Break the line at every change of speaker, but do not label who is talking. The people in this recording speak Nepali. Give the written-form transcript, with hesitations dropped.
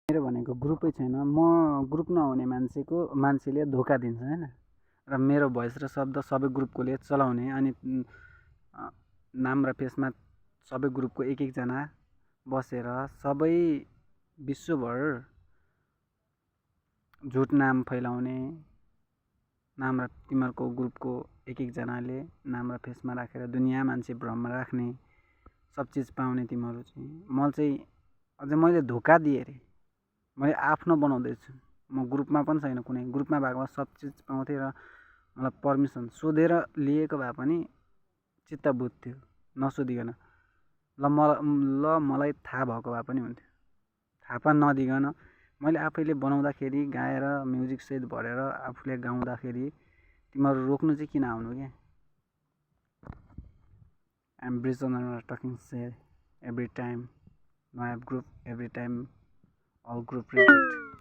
मेरो भनेको ग्रुपै छैन। म ग्रुप नहुने मान्छेले धोका दिन्छ होइन। र मेरो भोइस र शब्द सबै ग्रुपकोले चलाउने अनि नाम र फेसमा सबै ग्रुपको एक एकजना बसेर सबै विश्वभर झुट नाम फैलाउने, नाम र तिमीहरूको ग्रुपको एक एकजनाले नाम र फेसमा राखेर दुनियाँ मान्छे भ्रममा राख्ने सब चिज पाउने तिमीहरू चाहिँ। म चाहिँ अझै मैले धोका दिएँ अरे। मैले आफ्नो बनाउँदैछु। म ग्रुपमा पनि छैन कुनै। ग्रुपमा भएको भए सब चिज पाउँथेँ र मलाई पर्मिसन सोधेर लिएको भए पनि चित्त बुझ्थ्यो नसोधिकन। मलाई थाहा भएको भए पनि हुन्थ्यो। थाहा पनि नदिकन मैले आफैले बनाउँदाखेरि गाएर म्युजिकसहित भरेर आफूले गाउँदाखेरि तिमीहरू रोक्नु चाहिँ किन आउनु क्या? I'm Bridge talking say every time no I have group every time all group reject.